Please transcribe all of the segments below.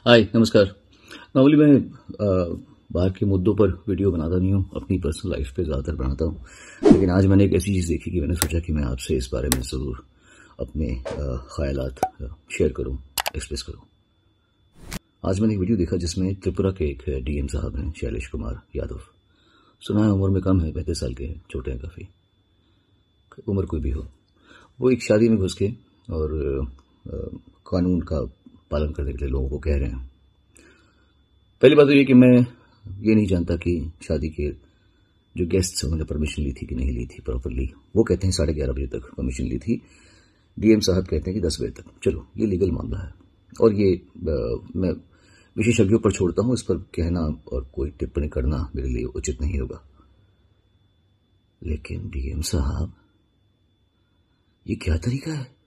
हाय नमस्कार। नॉर्मली मैं बाहर के मुद्दों पर वीडियो बनाता नहीं हूँ, अपनी पर्सनल लाइफ पे ज़्यादातर बनाता हूँ। लेकिन आज मैंने एक ऐसी चीज़ देखी कि मैंने सोचा कि मैं आपसे इस बारे में ज़रूर अपने ख्यालात शेयर करूँ, एक्सप्रेस करूँ। आज मैंने एक वीडियो देखा जिसमें त्रिपुरा के एक डीएम साहब हैं, शैलेश कुमार यादव। सुना है उम्र में कम है, 35 साल के हैं, छोटे हैं काफ़ी। उम्र कोई भी हो, वो एक शादी में घुस के और कानून का पालन करने के लिए लोगों को कह रहे हैं। पहली बात तो ये कि मैं ये नहीं जानता कि शादी के जो गेस्ट्स उन्होंने परमिशन ली थी कि नहीं ली थी प्रॉपरली। वो कहते हैं 11:30 बजे तक परमिशन ली थी, डीएम साहब कहते हैं कि 10 बजे तक। चलो, ये लीगल मामला है और ये मैं विशेषज्ञों पर छोड़ता हूँ। इस पर कहना और कोई टिप्पणी करना मेरे लिए उचित नहीं होगा। लेकिन डीएम साहब, ये क्या तरीका है?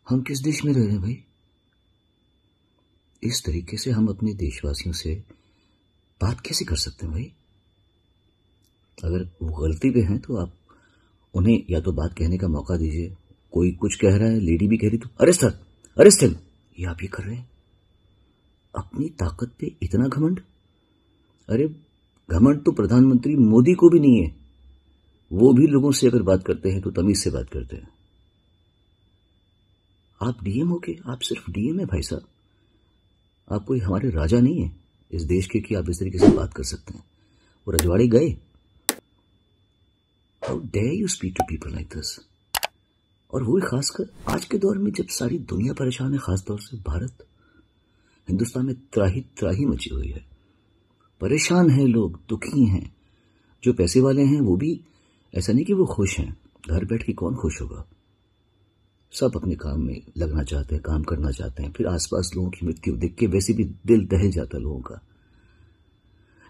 हम किस देश में रह रहे हैं भाई? इस तरीके से हम अपने देशवासियों से बात कैसे कर सकते हैं भाई? अगर वो गलती पे हैं तो आप उन्हें या तो बात कहने का मौका दीजिए। कोई कुछ कह रहा है, लेडी भी कह रही, तो अरेस्ट हिम। ये आप ये कर रहे हैं? अपनी ताकत पे इतना घमंड? अरे, घमंड तो प्रधानमंत्री मोदी को भी नहीं है। वो भी लोगों से अगर बात करते हैं तो तमीज से बात करते हैं। आप डीएम हो के, आप सिर्फ डीएम है भाई साहब। आप कोई हमारे राजा नहीं है इस देश के कि आप इस तरीके से बात कर सकते हैं। वो रजवाड़े गए। How dare you speak to people like this? और वो खासकर आज के दौर में जब सारी दुनिया परेशान है, खासतौर से भारत, हिंदुस्तान में त्राही त्राही मची हुई है। परेशान हैं लोग, दुखी हैं। जो पैसे वाले हैं वो भी ऐसा नहीं कि वो खुश हैं। घर बैठ के कौन खुश होगा? सब अपने काम में लगना चाहते हैं, काम करना चाहते हैं। फिर आसपास लोगों की मृत्यु देख के वैसे भी दिल दहल जाता है लोगों का।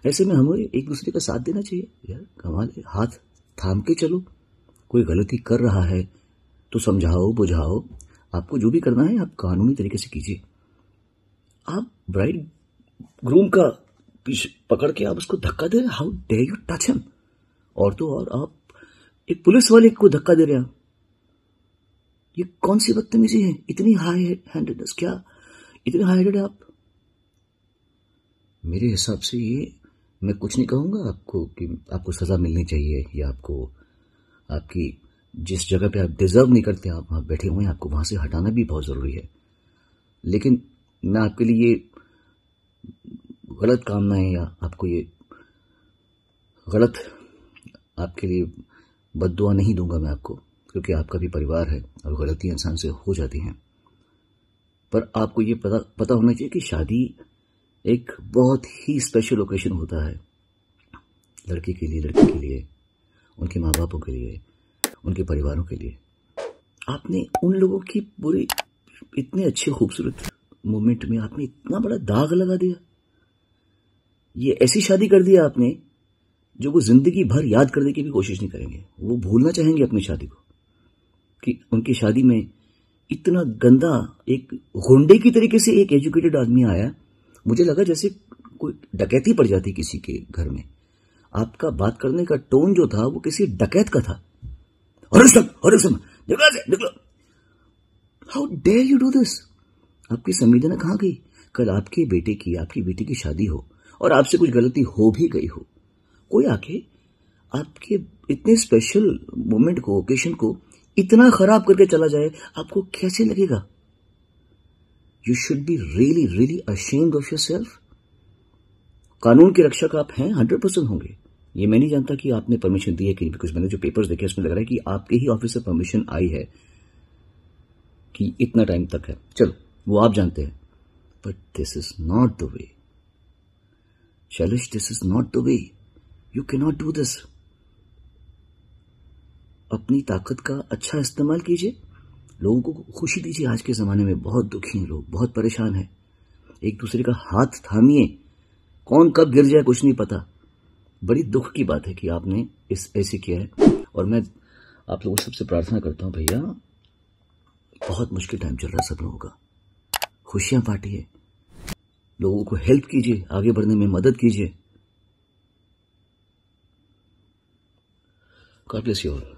ऐसे में हमें एक दूसरे का साथ देना चाहिए यार। कमाल है, हाथ थाम के चलो। कोई गलती कर रहा है तो समझाओ, बुझाओ। आपको जो भी करना है आप कानूनी तरीके से कीजिए। आप ब्राइड ग्रूम का पीछे पकड़ के आप उसको धक्का दे रहे हैं। How dare you touch him? और तो और आप एक पुलिस वाले को धक्का दे रहे हैं। ये कौन सी बदतमीजी है? इतनी हाई हैंडेडनेस? क्या इतने हाई हैंडेड आप? मेरे हिसाब से ये, मैं कुछ नहीं कहूंगा आपको कि आपको सजा मिलनी चाहिए या आपको आपकी जिस जगह पे आप डिजर्व नहीं करते आप वहां बैठे हुए हैं, आपको वहां से हटाना भी बहुत जरूरी है। लेकिन मैं आपके लिए गलत कामनाएं या आपको ये गलत आपके लिए बद्दुआ नहीं दूंगा मैं आपको, क्योंकि आपका भी परिवार है और गलतियां इंसान से हो जाती हैं। पर आपको ये पता होना चाहिए कि शादी एक बहुत ही स्पेशल ओकेजन होता है लड़के के लिए, लड़की के लिए, उनके माँ बापों के लिए, उनके परिवारों के लिए। आपने उन लोगों की पूरी इतने अच्छे खूबसूरत मोमेंट में आपने इतना बड़ा दाग लगा दिया। ये ऐसी शादी कर दिया आपने जो वो जिंदगी भर याद करने की भी कोशिश नहीं करेंगे। वो भूलना चाहेंगे अपनी शादी को, कि उनकी शादी में इतना गंदा एक गुंडे की तरीके से एक एजुकेटेड आदमी आया। मुझे लगा जैसे कोई डकैती पड़ जाती किसी के घर में। आपका बात करने का टोन जो था वो किसी डकैत का था। निकलो। How dare you do this? आपकी संवेदना कहां गई? कल आपकी बेटी की शादी हो और आपसे कुछ गलती हो भी गई हो, कोई आके आपके इतने स्पेशल मोमेंट को, ओकेशन को इतना खराब करके चला जाए, आपको कैसे लगेगा? You should be really really ashamed of yourself. कानून के रक्षक आप हैं, 100% होंगे। ये मैं नहीं जानता कि आपने परमिशन दी है कि नहीं, बिकॉज मैंने जो पेपर्स देखे उसमें लग रहा है कि आपके ही ऑफिस से परमिशन आई है कि इतना टाइम तक है। चलो, वो आप जानते हैं। But this is not the way Shailesh, this is not the way. You can not do this. अपनी ताकत का अच्छा इस्तेमाल कीजिए, लोगों को खुशी दीजिए। आज के जमाने में बहुत दुखी हैं लोग, बहुत परेशान हैं। एक दूसरे का हाथ थामिए। कौन कब गिर जाए कुछ नहीं पता। बड़ी दुख की बात है कि आपने ऐसे किया है। और मैं आप लोगों से सबसे प्रार्थना करता हूं भैया, बहुत मुश्किल टाइम चल रहा है सब लोगों का। खुशियां बांटिए, लोगों को हेल्प कीजिए, आगे बढ़ने में मदद कीजिए। God bless you all.